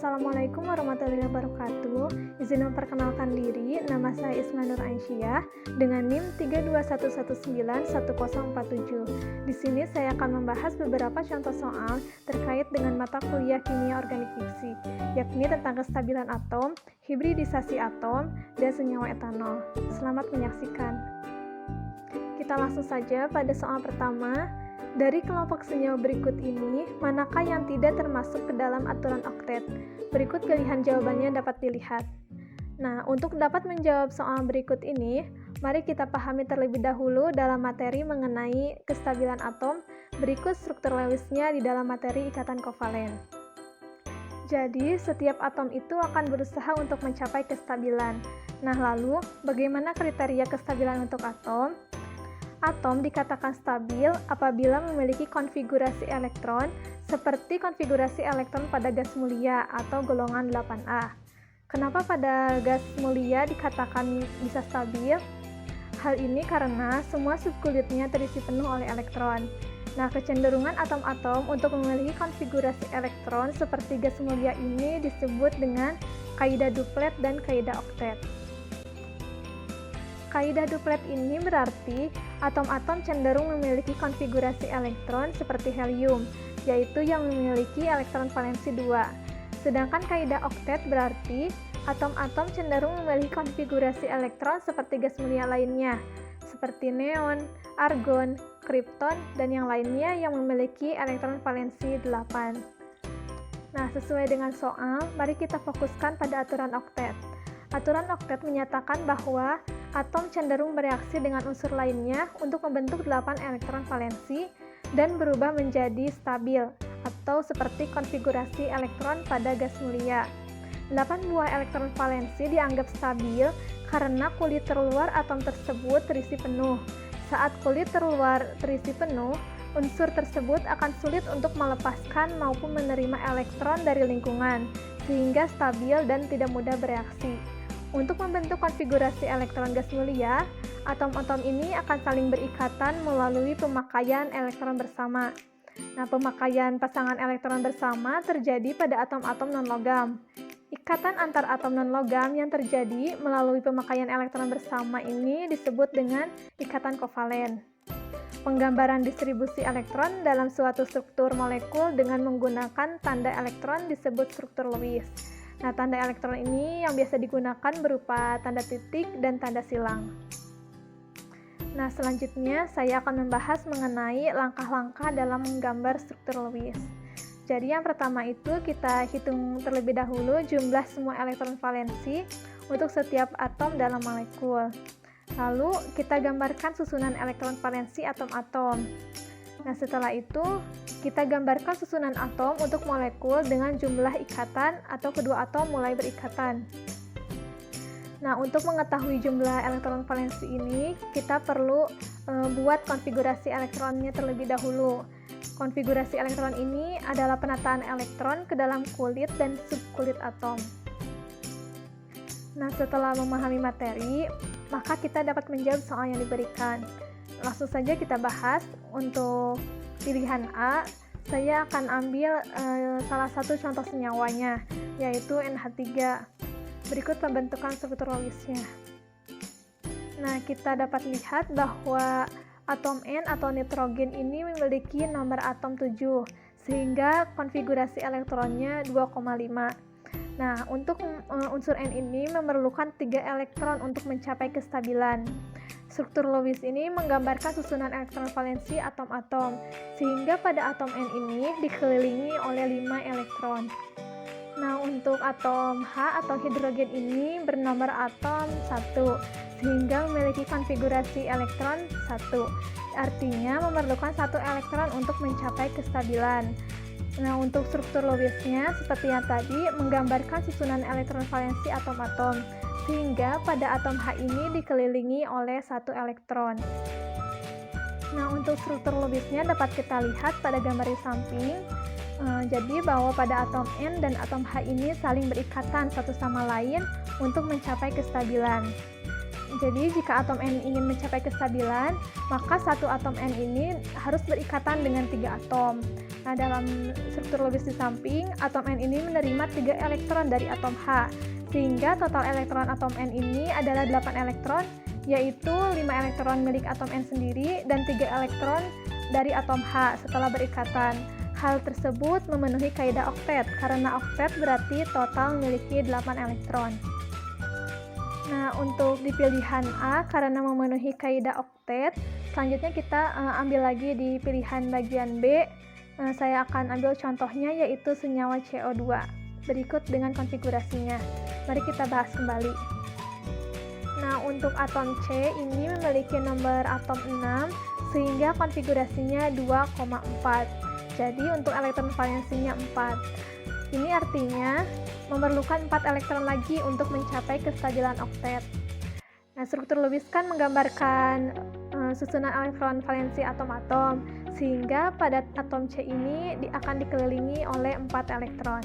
Assalamualaikum warahmatullahi wabarakatuh. Izin memperkenalkan diri, nama saya Isma Nur Aisyah dengan NIM 321191047. Di sini saya akan membahas beberapa contoh soal terkait dengan mata kuliah kimia organik fiksi, yakni tentang kestabilan atom, hibridisasi atom, dan senyawa etanol. Selamat menyaksikan. Kita langsung saja pada soal pertama. Dari kelompok senyawa berikut ini, manakah yang tidak termasuk ke dalam aturan oktet? Berikut pilihan jawabannya dapat dilihat. Nah, untuk dapat menjawab soal berikut ini, mari kita pahami terlebih dahulu dalam materi mengenai kestabilan atom, berikut struktur Lewisnya di dalam materi ikatan kovalen. Jadi, setiap atom itu akan berusaha untuk mencapai kestabilan. Nah, lalu, bagaimana kriteria kestabilan untuk atom? Atom dikatakan stabil apabila memiliki konfigurasi elektron seperti konfigurasi elektron pada gas mulia atau golongan 8A. Kenapa pada gas mulia dikatakan bisa stabil? Hal ini karena semua subkulitnya terisi penuh oleh elektron. Nah, kecenderungan atom-atom untuk memiliki konfigurasi elektron seperti gas mulia ini disebut dengan kaidah duplet dan kaidah oktet. Kaidah duplet ini berarti atom-atom cenderung memiliki konfigurasi elektron seperti helium, yaitu yang memiliki elektron valensi 2. Sedangkan kaidah oktet berarti atom-atom cenderung memiliki konfigurasi elektron seperti gas mulia lainnya, seperti neon, argon, kripton, dan yang lainnya yang memiliki elektron valensi 8. Nah, sesuai dengan soal, mari kita fokuskan pada aturan oktet. Aturan oktet menyatakan bahwa atom cenderung bereaksi dengan unsur lainnya untuk membentuk 8 elektron valensi dan berubah menjadi stabil atau seperti konfigurasi elektron pada gas mulia. 8 buah elektron valensi dianggap stabil karena kulit terluar atom tersebut terisi penuh. Saat kulit terluar terisi penuh, unsur tersebut akan sulit untuk melepaskan maupun menerima elektron dari lingkungan, sehingga stabil dan tidak mudah bereaksi. Untuk membentuk konfigurasi elektron gas mulia, atom-atom ini akan saling berikatan melalui pemakaian elektron bersama. Nah, pemakaian pasangan elektron bersama terjadi pada atom-atom non-logam. Ikatan antar atom non-logam yang terjadi melalui pemakaian elektron bersama ini disebut dengan ikatan kovalen. Penggambaran distribusi elektron dalam suatu struktur molekul dengan menggunakan tanda elektron disebut struktur Lewis. Nah, tanda elektron ini yang biasa digunakan berupa tanda titik dan tanda silang. Nah, selanjutnya saya akan membahas mengenai langkah-langkah dalam menggambar struktur Lewis. Jadi yang pertama itu kita hitung terlebih dahulu jumlah semua elektron valensi untuk setiap atom dalam molekul. Lalu kita gambarkan susunan elektron valensi atom-atom. Nah, setelah itu kita gambarkan susunan atom untuk molekul dengan jumlah ikatan atau kedua atom mulai berikatan. Nah, untuk mengetahui jumlah elektron valensi ini, kita perlu buat konfigurasi elektronnya terlebih dahulu. Konfigurasi elektron ini adalah penataan elektron ke dalam kulit dan subkulit atom. Nah, setelah memahami materi, maka kita dapat menjawab soal yang diberikan. Langsung saja kita bahas. Untuk pilihan A, saya akan ambil salah satu contoh senyawanya, yaitu NH3. Berikut pembentukan struktur Lewisnya. Nah, kita dapat lihat bahwa atom N atau nitrogen ini memiliki nomor atom 7, sehingga konfigurasi elektronnya 2,5. Nah, untuk unsur N ini memerlukan 3 elektron untuk mencapai kestabilan. Struktur Lewis ini menggambarkan susunan elektron valensi atom-atom, sehingga pada atom N ini dikelilingi oleh 5 elektron. Nah, untuk atom H atau hidrogen ini bernomor atom 1, sehingga memiliki konfigurasi elektron 1. Artinya memerlukan 1 elektron untuk mencapai kestabilan. Nah, untuk struktur Lewisnya seperti yang tadi menggambarkan susunan elektron valensi atom-atom, sehingga pada atom H ini dikelilingi oleh 1 elektron. Nah, untuk struktur Lewisnya dapat kita lihat pada gambar di samping. Jadi bahwa pada atom N dan atom H ini saling berikatan satu sama lain untuk mencapai kestabilan. Jadi jika atom N ingin mencapai kestabilan, maka satu atom N ini harus berikatan dengan 3 atom. Nah, dalam struktur logis di samping, atom N ini menerima 3 elektron dari atom H, sehingga total elektron atom N ini adalah 8 elektron, yaitu 5 elektron milik atom N sendiri dan 3 elektron dari atom H setelah berikatan. Hal tersebut memenuhi kaidah oktet, karena oktet berarti total memiliki 8 elektron. Nah, untuk di pilihan A, karena memenuhi kaidah oktet, selanjutnya kita ambil lagi di pilihan bagian B. Saya akan ambil contohnya, yaitu senyawa CO2. Berikut dengan konfigurasinya. Mari kita bahas kembali. Nah, untuk atom C ini memiliki nomor atom 6, sehingga konfigurasinya 2,4. Jadi, untuk elektron valensinya 4. Ini artinya memerlukan 4 elektron lagi untuk mencapai kestabilan oktet. Nah, struktur logis kan menggambarkan susunan elektron valensi atom-atom, sehingga pada atom C ini akan dikelilingi oleh 4 elektron.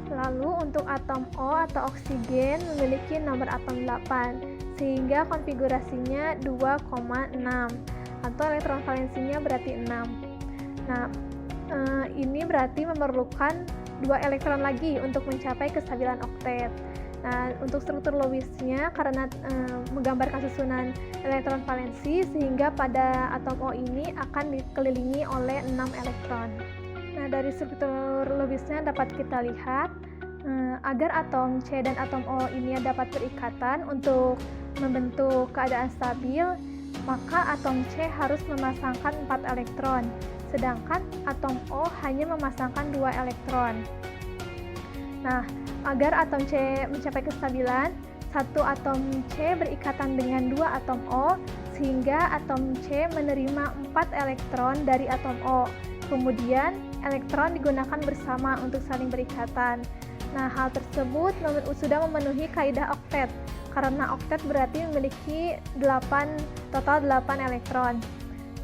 Lalu untuk atom O atau oksigen memiliki nomor atom 8, sehingga konfigurasinya 2,6, atau elektron valensinya berarti 6. Nah, ini berarti memerlukan 2 elektron lagi untuk mencapai kestabilan oktet. Nah, untuk struktur logisnya karena menggambarkan susunan elektron valensi, sehingga pada atom O ini akan dikelilingi oleh 6 elektron. Nah, dari struktur logisnya dapat kita lihat agar atom C dan atom O ini dapat berikatan untuk membentuk keadaan stabil, maka atom C harus memasangkan 4 elektron, sedangkan atom O hanya memasangkan 2 elektron. Nah, agar atom C mencapai kestabilan, satu atom C berikatan dengan 2 atom O, sehingga atom C menerima 4 elektron dari atom O. Kemudian, elektron digunakan bersama untuk saling berikatan. Nah, hal tersebut sudah memenuhi kaidah oktet, karena oktet berarti memiliki total 8 elektron.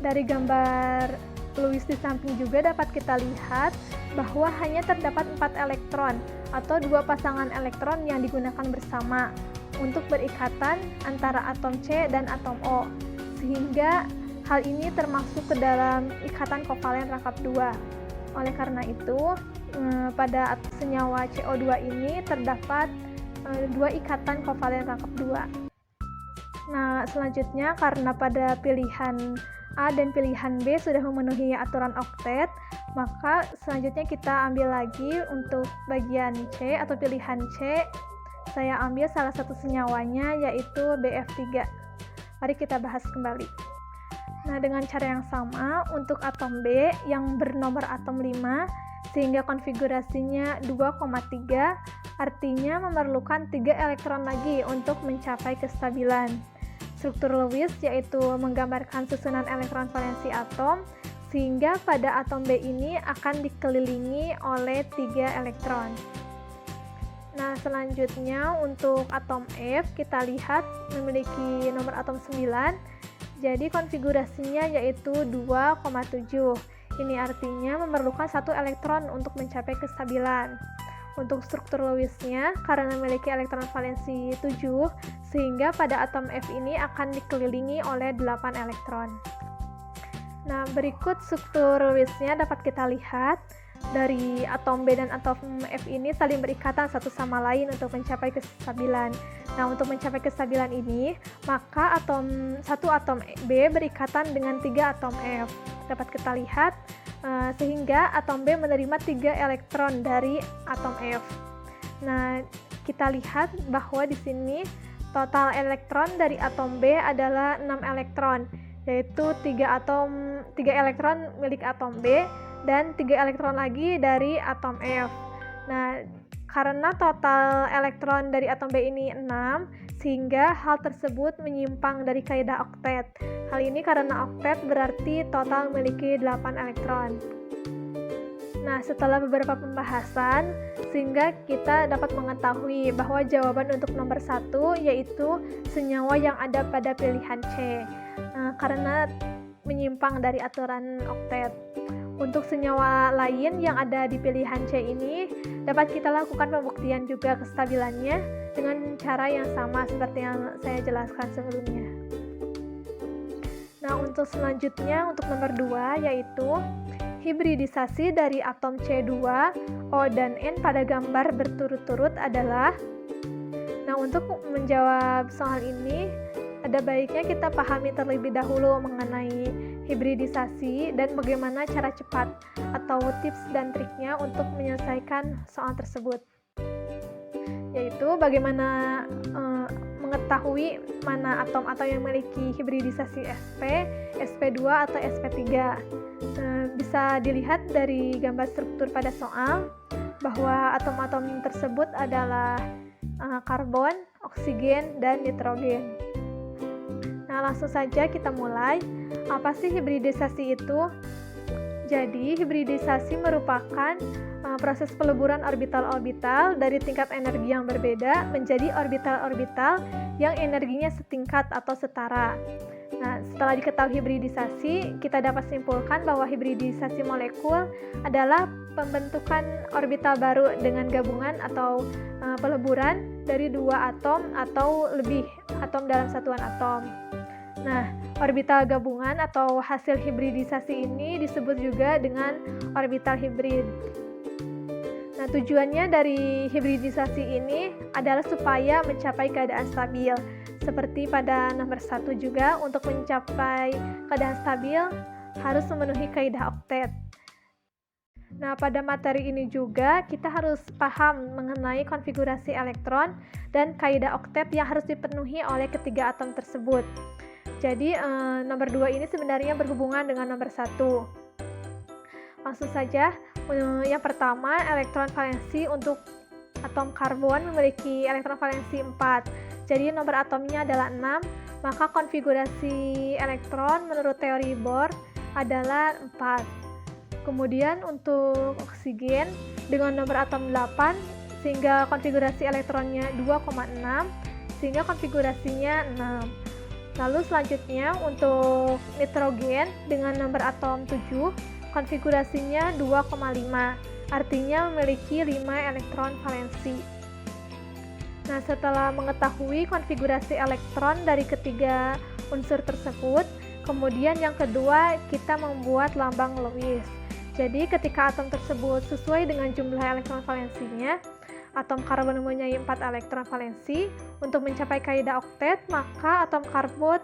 Dari gambar Lewis di samping juga dapat kita lihat bahwa hanya terdapat 4 elektron atau 2 pasangan elektron yang digunakan bersama untuk berikatan antara atom C dan atom O, sehingga hal ini termasuk ke dalam ikatan kovalen rangkap 2. Oleh karena itu, pada senyawa CO2 ini terdapat 2 ikatan kovalen rangkap 2. Nah, selanjutnya karena pada pilihan A dan pilihan B sudah memenuhi aturan oktet, maka selanjutnya kita ambil lagi untuk bagian C atau pilihan C. Saya ambil salah satu senyawanya, yaitu BF3. Mari kita bahas kembali. Nah, dengan cara yang sama untuk atom B yang bernomor atom 5, sehingga konfigurasinya 2,3, artinya memerlukan 3 elektron lagi untuk mencapai kestabilan. Struktur Lewis yaitu menggambarkan susunan elektron valensi atom, sehingga pada atom B ini akan dikelilingi oleh 3 elektron. Nah, selanjutnya untuk atom F kita lihat memiliki nomor atom 9, jadi konfigurasinya yaitu 2,7. Ini artinya memerlukan 1 elektron untuk mencapai kestabilan. Untuk struktur Lewisnya, karena memiliki elektron valensi 7, sehingga pada atom F ini akan dikelilingi oleh 8 elektron. Nah, berikut struktur Lewisnya dapat kita lihat dari atom B dan atom F ini saling berikatan satu sama lain untuk mencapai kestabilan. Nah, untuk mencapai kestabilan ini, maka satu atom B berikatan dengan 3 atom F. Dapat kita lihat sehingga atom B menerima 3 elektron dari atom F. Nah, kita lihat bahwa di sini total elektron dari atom B adalah 6 elektron, yaitu 3 elektron milik atom B dan 3 elektron lagi dari atom F. Nah, karena total elektron dari atom B ini 6, sehingga hal tersebut menyimpang dari kaidah oktet. Hal ini karena oktet berarti total memiliki 8 elektron. Nah, setelah beberapa pembahasan, sehingga kita dapat mengetahui bahwa jawaban untuk nomor 1 yaitu senyawa yang ada pada pilihan C, karena menyimpang dari aturan oktet. Untuk senyawa lain yang ada di pilihan C ini, dapat kita lakukan pembuktian juga kestabilannya dengan cara yang sama seperti yang saya jelaskan sebelumnya. Nah, untuk selanjutnya, untuk nomor 2 yaitu hibridisasi dari atom C2, O, dan N pada gambar berturut-turut adalah. Nah, untuk menjawab soal ini, ada baiknya kita pahami terlebih dahulu mengenai hibridisasi dan bagaimana cara cepat atau tips dan triknya untuk menyelesaikan soal tersebut. Yaitu bagaimana mengetahui mana atom-atom yang memiliki hibridisasi sp, sp2 atau sp3. Bisa dilihat dari gambar struktur pada soal bahwa atom-atom tersebut adalah karbon, oksigen, dan nitrogen. Nah, langsung saja kita mulai. Apa sih hibridisasi itu? Jadi, hibridisasi merupakan proses peleburan orbital-orbital dari tingkat energi yang berbeda menjadi orbital-orbital yang energinya setingkat atau setara. Nah, setelah diketahui hibridisasi, kita dapat simpulkan bahwa hibridisasi molekul adalah pembentukan orbital baru dengan gabungan atau peleburan dari dua atom atau lebih atom dalam satuan atom. Nah, orbital gabungan atau hasil hibridisasi ini disebut juga dengan orbital hibrid. Nah, tujuannya dari hibridisasi ini adalah supaya mencapai keadaan stabil. Seperti pada nomor 1 juga, untuk mencapai keadaan stabil harus memenuhi kaidah oktet. Nah, pada materi ini juga kita harus paham mengenai konfigurasi elektron dan kaidah oktet yang harus dipenuhi oleh ketiga atom tersebut. Jadi, nomor 2 ini sebenarnya berhubungan dengan nomor 1. Langsung saja, yang pertama, elektron valensi untuk atom karbon memiliki elektron valensi 4. Jadi nomor atomnya adalah 6, maka konfigurasi elektron menurut teori Bohr adalah 4. Kemudian untuk oksigen dengan nomor atom 8, sehingga konfigurasi elektronnya 2,6, sehingga konfigurasinya 6. Lalu selanjutnya untuk nitrogen dengan nomor atom 7, konfigurasinya 2,5, artinya memiliki 5 elektron valensi. Nah, setelah mengetahui konfigurasi elektron dari ketiga unsur tersebut, kemudian yang kedua kita membuat lambang Lewis. Jadi ketika atom tersebut sesuai dengan jumlah elektron valensinya, atom karbon mempunyai 4 elektron valensi. Untuk mencapai kaidah oktet, maka atom karbon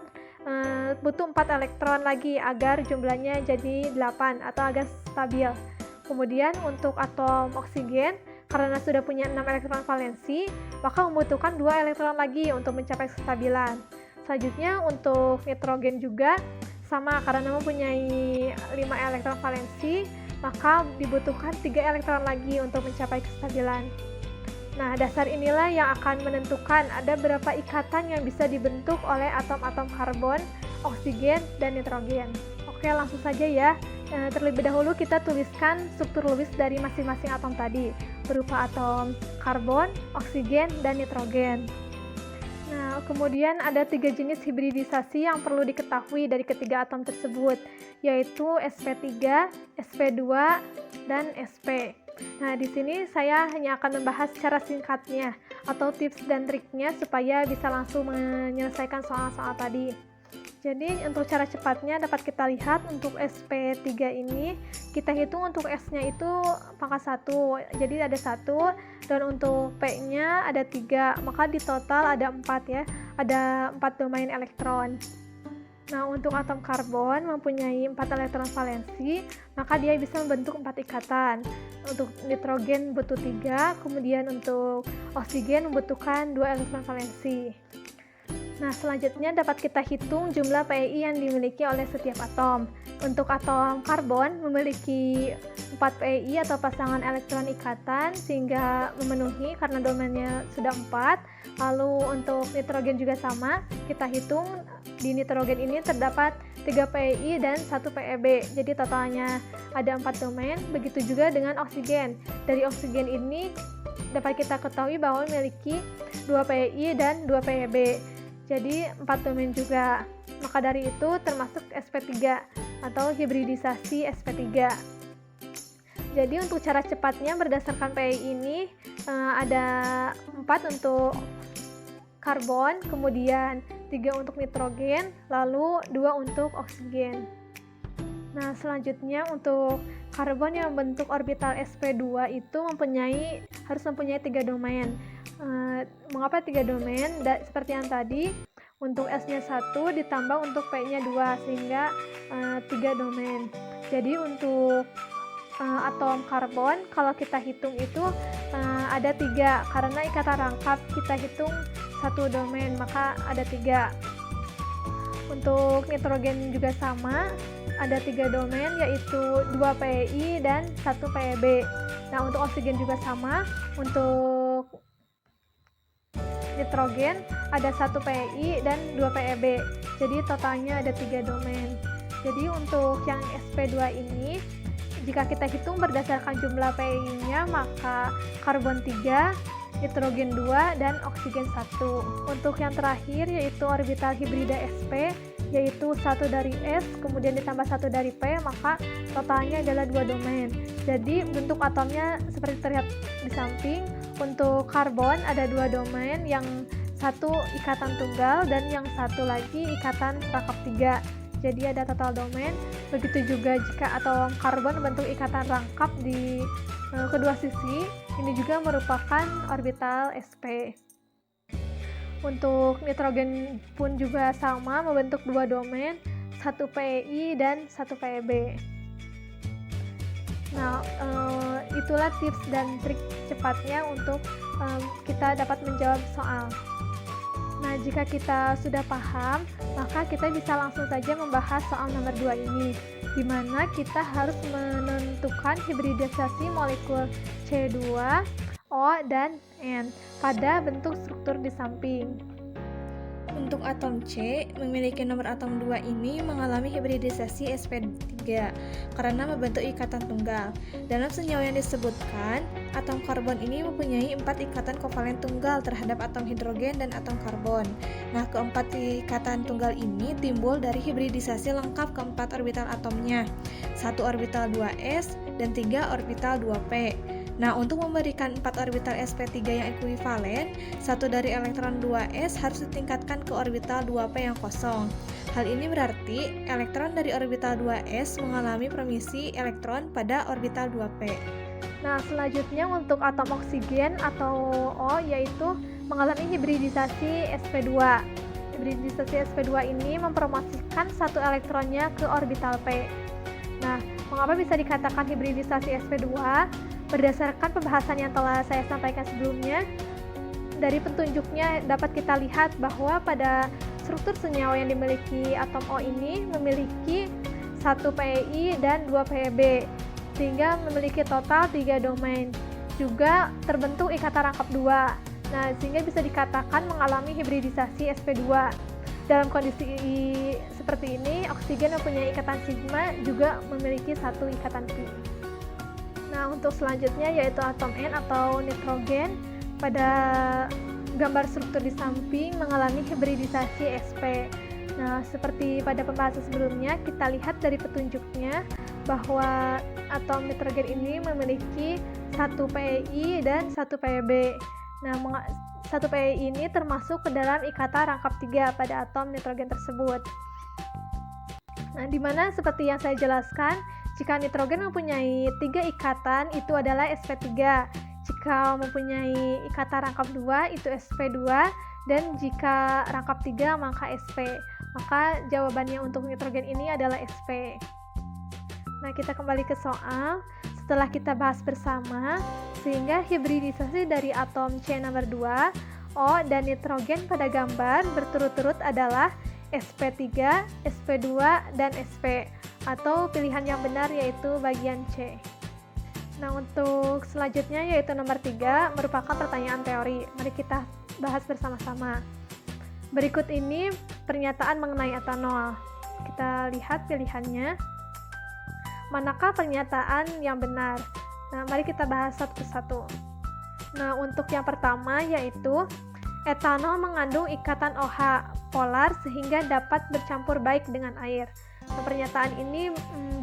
butuh 4 elektron lagi agar jumlahnya jadi 8 atau agar stabil. Kemudian untuk atom oksigen, karena sudah punya 6 elektron valensi, maka membutuhkan 2 elektron lagi untuk mencapai kestabilan. Selanjutnya untuk nitrogen juga sama, karena mempunyai 5 elektron valensi, maka dibutuhkan 3 elektron lagi untuk mencapai kestabilan. Nah, dasar inilah yang akan menentukan ada berapa ikatan yang bisa dibentuk oleh atom-atom karbon, oksigen, dan nitrogen. Oke, langsung saja ya. Terlebih dahulu kita tuliskan struktur Lewis dari masing-masing atom tadi, berupa atom karbon, oksigen, dan nitrogen. Nah, kemudian ada 3 jenis hibridisasi yang perlu diketahui dari ketiga atom tersebut, yaitu sp3, sp2, dan sp. Nah, di sini saya hanya akan membahas cara singkatnya atau tips dan triknya supaya bisa langsung menyelesaikan soal-soal tadi. Jadi, untuk cara cepatnya dapat kita lihat untuk sp3 ini, kita hitung untuk S-nya itu pangkat 1, jadi ada 1, dan untuk P-nya ada 3, maka di total ada 4 ya, ada 4 domain elektron. Nah, untuk atom karbon mempunyai 4 elektron valensi, maka dia bisa membentuk 4 ikatan. Untuk nitrogen butuh 3, kemudian untuk oksigen membutuhkan 2 elektron valensi. Nah, selanjutnya dapat kita hitung jumlah PEI yang dimiliki oleh setiap atom. Untuk atom karbon memiliki 4 PEI atau pasangan elektron ikatan sehingga memenuhi karena domainnya sudah 4. Lalu untuk nitrogen juga sama, kita hitung di nitrogen ini terdapat 3 PEI dan 1 PEB. Jadi totalnya ada 4 domain, begitu juga dengan oksigen. Dari oksigen ini dapat kita ketahui bahwa memiliki 2 PEI dan 2 PEB. Jadi 4 domain juga. Maka dari itu termasuk sp3 atau hibridisasi sp3. Jadi untuk cara cepatnya berdasarkan PEI ini ada 4 untuk karbon, kemudian 3 untuk nitrogen, lalu 2 untuk oksigen. Nah, selanjutnya untuk karbon yang membentuk orbital sp2 itu harus mempunyai 3 domain. Mengapa 3 domain? Seperti yang tadi, untuk S-nya 1 ditambah untuk P-nya 2 sehingga 3 domain. Jadi untuk atom karbon kalau kita hitung itu ada 3, karena ikatan rangkap kita hitung 1 domain maka ada 3. Untuk nitrogen juga sama, ada 3 domain yaitu 2 PeI dan 1 PeB. Nah, untuk oksigen juga sama, untuk nitrogen ada 1 PeI dan 2 PeB. Jadi totalnya ada 3 domain. Jadi untuk yang sp2 ini, jika kita hitung berdasarkan jumlah PeI-nya, maka karbon 3, nitrogen 2, dan oksigen 1. Untuk yang terakhir yaitu orbital hibrida sp, yaitu 1 dari S, kemudian ditambah 1 dari P, maka totalnya adalah 2 domain. Jadi bentuk atomnya seperti terlihat di samping. Untuk karbon ada 2 domain, yang satu ikatan tunggal dan yang satu lagi ikatan rangkap 3. Jadi ada total domain. Begitu juga jika atom karbon bentuk ikatan rangkap di kedua sisi, ini juga merupakan orbital sp. Untuk nitrogen pun juga sama, membentuk 2 domain, 1 PeI dan 1 PeB. Nah, itulah tips dan trik cepatnya untuk kita dapat menjawab soal. Nah, jika kita sudah paham, maka kita bisa langsung saja membahas soal nomor 2 ini, di mana kita harus menentukan hibridisasi molekul C2, O, dan N pada bentuk struktur di samping. Untuk atom C, memiliki nomor atom 2 ini mengalami hibridisasi sp3 karena membentuk ikatan tunggal. Dalam senyawa yang disebutkan, atom karbon ini mempunyai 4 ikatan kovalen tunggal terhadap atom hidrogen dan atom karbon. Nah, keempat ikatan tunggal ini timbul dari hibridisasi lengkap keempat orbital atomnya, 1 orbital 2s dan 3 orbital 2p. Nah, untuk memberikan 4 orbital sp3 yang ekuivalen, 1 dari elektron 2s harus ditingkatkan ke orbital 2p yang kosong. Hal ini berarti elektron dari orbital 2s mengalami permisi elektron pada orbital 2p. Nah, selanjutnya untuk atom oksigen atau O, yaitu mengalami hibridisasi sp2. Hibridisasi sp2 ini mempromosikan 1 elektronnya ke orbital p. Nah, mengapa bisa dikatakan hibridisasi sp2? Berdasarkan pembahasan yang telah saya sampaikan sebelumnya, dari petunjuknya dapat kita lihat bahwa pada struktur senyawa yang dimiliki atom O ini memiliki 1 PeI dan 2 PeB, sehingga memiliki total 3 domain. Juga terbentuk ikatan rangkap 2. Nah, sehingga bisa dikatakan mengalami hibridisasi sp2. Dalam kondisi seperti ini, oksigen mempunyai ikatan sigma juga memiliki 1 ikatan pi. Nah, untuk selanjutnya yaitu atom N atau nitrogen, pada gambar struktur di samping mengalami hibridisasi sp. Nah, seperti pada pembahasan sebelumnya, kita lihat dari petunjuknya bahwa atom nitrogen ini memiliki 1 PeI dan 1 PeB. Nah, 1 PeI ini termasuk ke dalam ikatan rangkap 3 pada atom nitrogen tersebut. Nah, di mana seperti yang saya jelaskan, jika nitrogen mempunyai 3 ikatan, itu adalah sp3. Jika mempunyai ikatan rangkap 2, itu sp2. Dan jika rangkap 3, maka sp. Maka jawabannya untuk nitrogen ini adalah sp. Nah, kita kembali ke soal. Setelah kita bahas bersama, sehingga hibridisasi dari atom C nomor 2, O, dan nitrogen pada gambar berturut-turut adalah sp3, sp2, dan sp. Atau pilihan yang benar yaitu bagian C. Nah, untuk selanjutnya yaitu nomor 3 merupakan pertanyaan teori. Mari kita bahas bersama-sama. Berikut ini pernyataan mengenai etanol. Kita lihat pilihannya. Manakah pernyataan yang benar? Nah, mari kita bahas satu persatu. Nah, untuk yang pertama yaitu etanol mengandung ikatan OH polar sehingga dapat bercampur baik dengan air. Nah, pernyataan ini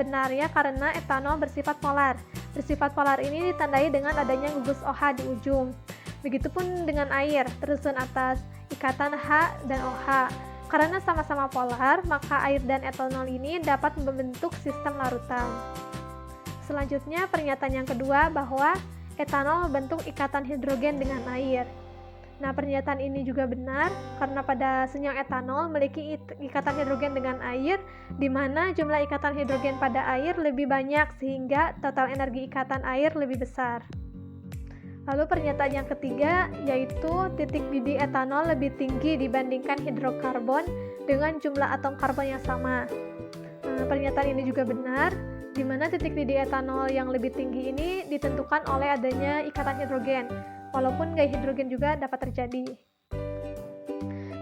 benar ya, karena etanol bersifat polar. Bersifat polar ini ditandai dengan adanya gugus OH di ujung. Begitupun dengan air, tersusun atas ikatan H dan OH. Karena sama-sama polar, maka air dan etanol ini dapat membentuk sistem larutan. Selanjutnya, pernyataan yang kedua bahwa etanol membentuk ikatan hidrogen dengan air. Nah, pernyataan ini juga benar karena pada senyawa etanol memiliki ikatan hidrogen dengan air, di mana jumlah ikatan hidrogen pada air lebih banyak sehingga total energi ikatan air lebih besar. Lalu pernyataan yang ketiga yaitu titik didih etanol lebih tinggi dibandingkan hidrokarbon dengan jumlah atom karbon yang sama. Pernyataan ini juga benar, di mana titik didih etanol yang lebih tinggi ini ditentukan oleh adanya ikatan hidrogen, walaupun gaya hidrogen juga dapat terjadi.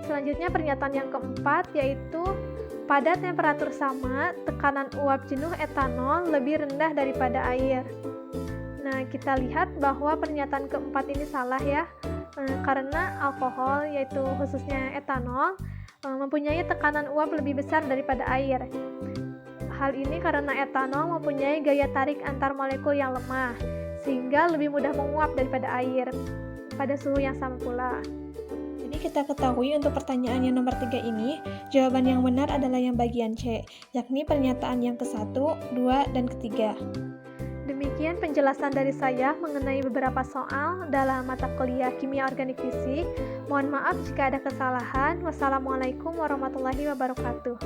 Selanjutnya pernyataan yang keempat yaitu pada temperatur sama, tekanan uap jenuh etanol lebih rendah daripada air. Nah, kita lihat bahwa pernyataan keempat ini salah ya, karena alkohol, yaitu khususnya etanol, mempunyai tekanan uap lebih besar daripada air. Hal ini karena etanol mempunyai gaya tarik antar molekul yang lemah, sehingga lebih mudah menguap daripada air pada suhu yang sama pula. Jadi kita ketahui untuk pertanyaan yang nomor 3 ini, jawaban yang benar adalah yang bagian C, yakni pernyataan yang ke-1, 2, dan ketiga. Demikian penjelasan dari saya mengenai beberapa soal dalam mata kuliah Kimia Organik Fisik. Mohon maaf jika ada kesalahan. Wassalamualaikum warahmatullahi wabarakatuh.